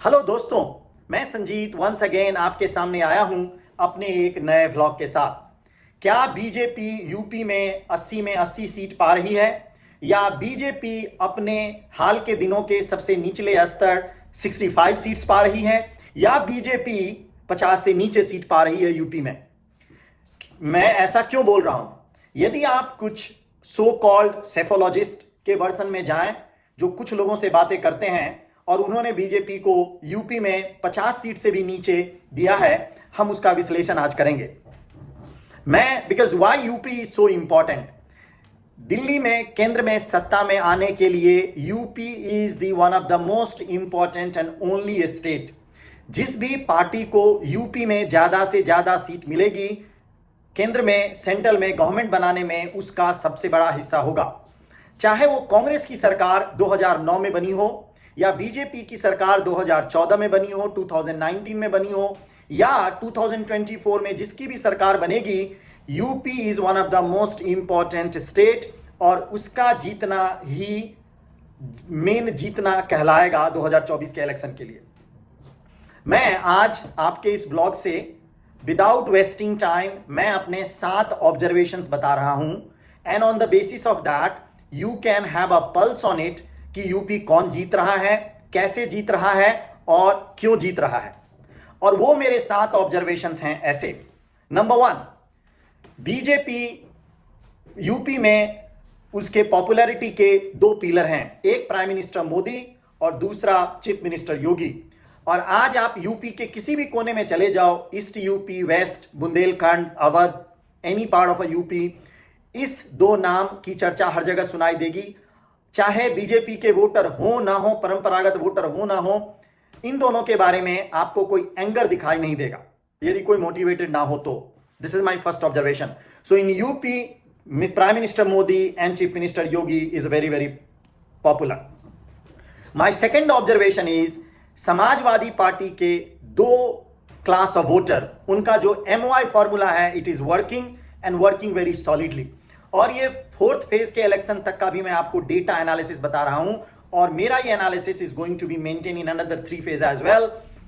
Hello दोस्तों, मैं Sanjeet once again आपके सामने आया हूं अपने एक नए व्लॉग के साथ। क्या बीजेपी यूपी में 80 में 80 सीट पा रही है या बीजेपी अपने हाल के दिनों के सबसे निचले स्तर 65 सीट्स पा रही है या बीजेपी 50 से नीचे सीट पा रही है यूपी में? मैं ऐसा क्यों बोल रहा हूं? यदि आप कुछ सो कॉल्ड सेफोलॉजिस्ट के वर्सन में जाएं, जो कुछ लोगों से बातें करते हैं और उन्होंने बीजेपी को यूपी में 50 सीट से भी नीचे दिया है, हम उसका विश्लेषण आज करेंगे। Because why UP is so important. Delhi में केंद्र में सत्ता में आने के लिए UP is the one of the most important and only state. जिस भी पार्टी को यूपी में ज्यादा से ज्यादा सीट मिलेगी, केंद्र में सेंट्रल में गवर्नमेंट बनाने में उसका सबसे बड़ा हिस्सा होगा। चाहे वो कांग्रेस की सरकार 2009 में बनी हो या बीजेपी की सरकार 2014 में बनी हो, 2019 में बनी हो या 2024 में जिसकी भी सरकार बनेगी, UP is one of the most important state और उसका जीतना ही मेन जीतना कहलाएगा 2024 के इलेक्शन के लिए। मैं आज आपके इस ब्लॉग से विदाउट वेस्टिंग टाइम मैं अपने 7 ऑब्जर्वेशंस बता रहा हूं and on the basis of that you can have a pulse on it कि यूपी कौन जीत रहा है, कैसे जीत रहा है और क्यों जीत रहा है। और वो मेरे 7 ऑब्जर्वेशंस हैं ऐसे। नंबर 1, बीजेपी यूपी में उसके पॉपुलैरिटी के 2 पिलर हैं, एक प्राइम मिनिस्टर मोदी और दूसरा चीफ मिनिस्टर योगी। और आज आप यूपी के किसी भी कोने में चले जाओ, east UP, west, Bundelkhand, Awadh, any part of a UP, इस 2 नाम की चर्चा हर जगह सुनाई देगी। चाहे बीजेपी के वोटर हो ना हो, परंपरागत वोटर हो ना हो, इन दोनों के बारे में आपको कोई एंगर दिखाई नहीं देगा यदि कोई मोटिवेटेड ना हो तो। This is my first observation. So in UP prime minister Modi and chief minister Yogi is very very popular. My second observation is Samajwadi party के 2 क्लास ऑफ वोटर, उनका जो MOI फॉर्मूला है, it is working and working very solidly. और ये 4th phase के election तक का भी मैं आपको डेटा एनालिसिस बता रहा हूं और मेरा ये analysis is going to be maintain in another 3 phase as well.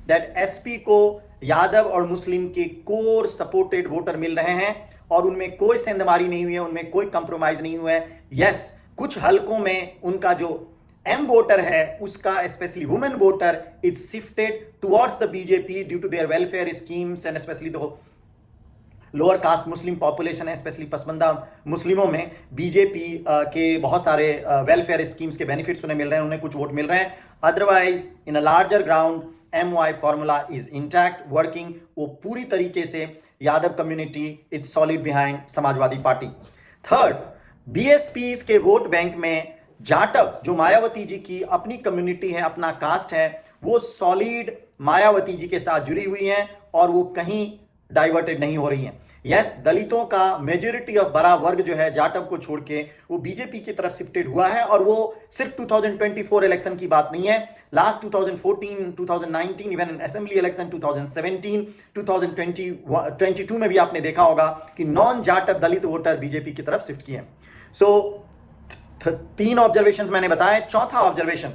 That SP को यादव और मुस्लिम के कोर सपोर्टेड वोटर मिल रहे हैं और उनमें कोई सेंधमारी नहीं हुई है, उनमें कोई कंप्रोमाइज नहीं हुआ है। यस, कुछ हलकों में उनका जो एम वोटर है, उसका specially women voter, is shifted towards the BJP due to their welfare schemes and specially the lower caste Muslim population है, स्पेशली पसमंदा मुस्लिमों में बीजेपी के बहुत सारे वेलफेयर स्कीम्स के बेनिफिट्स उन्हें मिल रहे हैं, उन्हें कुछ वोट मिल रहे हैं। Otherwise in a larger ground MOI formula is intact, working. वो पूरी तरीके से Yadav community is solid behind Samajwadi party. Third, BSPs के वोट बैंक में जाटव, जो मायावती जी की अपनी कम्युनिटी है, अपना कास्ट है, वो सॉलिड मायावती जी के साथ जुड़ी हुई हैं और वो कहीं डाइवर्टेड नहीं हो रही हैं। यस, दलितों का मेजोरिटी ऑफ बड़ा वर्ग जो है जाटव को छोड़ के वो बीजेपी की तरफ शिफ्टेड हुआ है और वो सिर्फ 2024 इलेक्शन की बात नहीं है। लास्ट 2014, 2019, इवन असेंबली इलेक्शन 2017, 2022 में भी आपने देखा होगा कि नॉन जाटव दलित वोटर बीजेपी की तरफ शिफ्ट किए हैं। सो 3 ऑब्जर्वेशंस मैंने बताए। चौथा ऑब्जर्वेशन,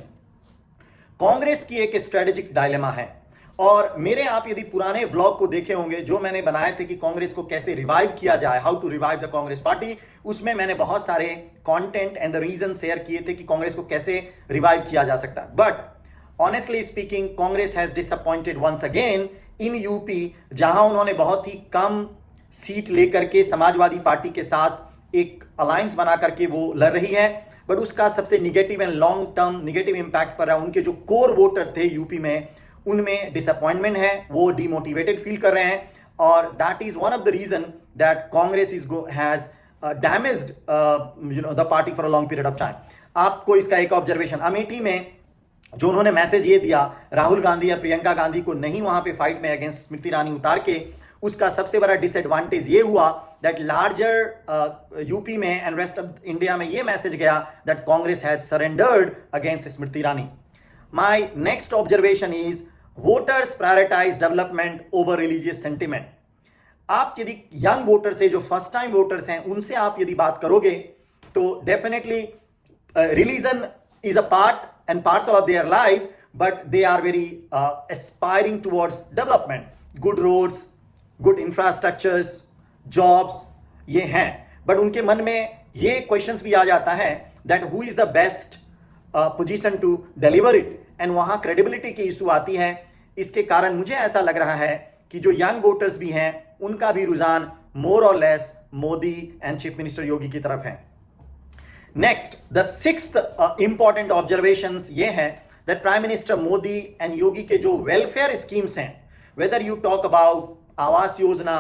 कांग्रेस की एक स्ट्रेटेजिक डायलेमा है और मेरे आप यदि पुराने व्लॉग को देखे होंगे जो मैंने बनाए थे कि कांग्रेस को कैसे रिवाइव किया जाए, how to revive the Congress party, उसमें मैंने बहुत सारे content and the reason share किए थे कि कांग्रेस को कैसे रिवाइव किया जा सकता है। But honestly speaking, Congress has disappointed once again in UP, जहां उन्होंने बहुत ही कम सीट लेकर के समाजवादी पार्टी के साथ एक अलायंस बना करके वो लड़ रही है। बट उसका सबसे negative and long term negative impact पर है। उनके जो कोर वोटर थे यूपी में, उनमें डिसअपॉइंटमेंट है, वो डिमोटिवेटेड फील कर रहे हैं और that is one of the reason that Congress has damaged the party for a long period of time. आपको इसका एक ऑब्जर्वेशन, अमेठी में जो उन्होंने मैसेज ये दिया राहुल गांधी या प्रियंका गांधी को नहीं वहां पे फाइट में अगेंस्ट स्मृति ईरानी उतार के, उसका सबसे बड़ा डिसएडवांटेज ये हुआ दैट लार्जर यूपी में एंड रेस्ट ऑफ इंडिया में ये मैसेज गया that Congress has surrendered against Smriti Irani. My next observation is voters prioritise development over religious sentiment. आप यदि यंग वोटर से, जो फर्स्ट टाइम वोटर्स हैं, उनसे आप यदि बात करोगे तो definitely religion is a part and parcel of their life, but they are very aspiring towards development, good roads, good infrastructures, jobs ये हैं, but उनके मन में ये questions भी आ जाता है that who is the best position to deliver it, and वहाँ credibility की issue आती है. इसके कारण मुझे ऐसा लग रहा है कि जो young voters भी हैं उनका भी रुझान more or less Modi and Chief Minister योगी की तरफ है. Next, the sixth important observations ये है that Prime Minister Modi and योगी के जो welfare schemes हैं, whether you talk about Awas Yojana,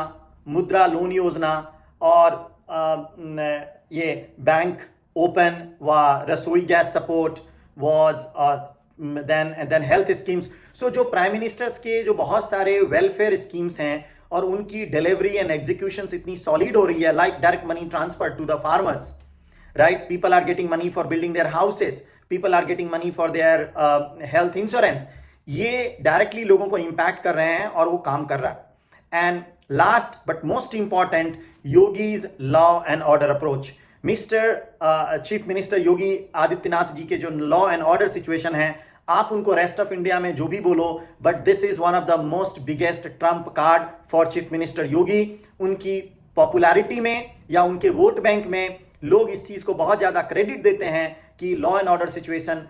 मुद्रा लोन योजना और ये बैंक ओपन व रसोई gas support was then health schemes. So जो प्राइम मिनिस्टर्स के जो बहुत सारे वेलफेयर स्कीम्स हैं और उनकी डिलीवरी एंड एग्जीक्यूशंस इतनी सॉलिड हो रही है, like direct money transfer to the farmers, right? People are getting money for building their houses. People are getting money for their health insurance. ये डायरेक्टली लोगों को इम्पैक्ट कर रहे हैं और वो काम कर रहा है. And last but most important, Yogi's law and order approach. Mister chief minister Yogi Adityanath ji के जो लॉ एंड ऑर्डर सिचुएशन है, आप उनको रेस्ट ऑफ इंडिया में जो भी बोलो, but this is one of the most biggest trump card for chief minister Yogi. उनकी पॉपुलैरिटी में या उनके वोट बैंक में लोग इस चीज को बहुत ज्यादा क्रेडिट देते हैं कि law and order situation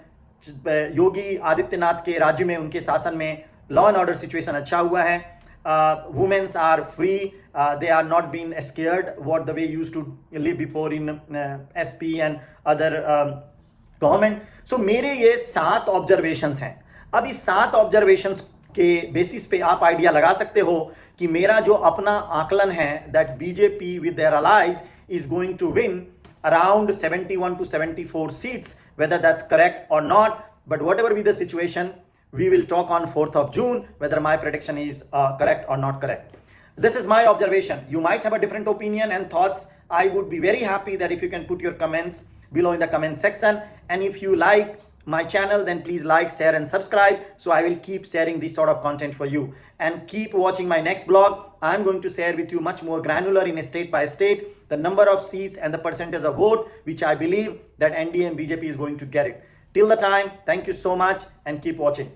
Yogi Adityanath के राज्य में, उनके शासन में लॉ एंड ऑर्डर सिचुएशन अच्छा हुआ है. Womens are free, they are not been scared what the way used to live before in SP and other government. So मेरे ये 7 ऑब्जर्वेशंस हैं. अब इस 7 ऑब्जर्वेशंस के बेसिस पे आप आइडिया लगा सकते हो कि मेरा जो अपना आकलन है that BJP with their allies is going to win around 71 to 74 seats, whether that's correct or not. But whatever be the situation, we will talk on 4th of June whether my prediction is correct or not correct. This is my observation. You might have a different opinion and thoughts. I would be very happy that if you can put your comments below in the comment section. And if you like my channel, then please like, share and subscribe, so I will keep sharing this sort of content for you. And keep watching my next blog. I'm going to share with you much more granular in state by state the number of seats and the percentage of vote which I believe that NDA and BJP is going to get it. Till the time, thank you so much and keep watching.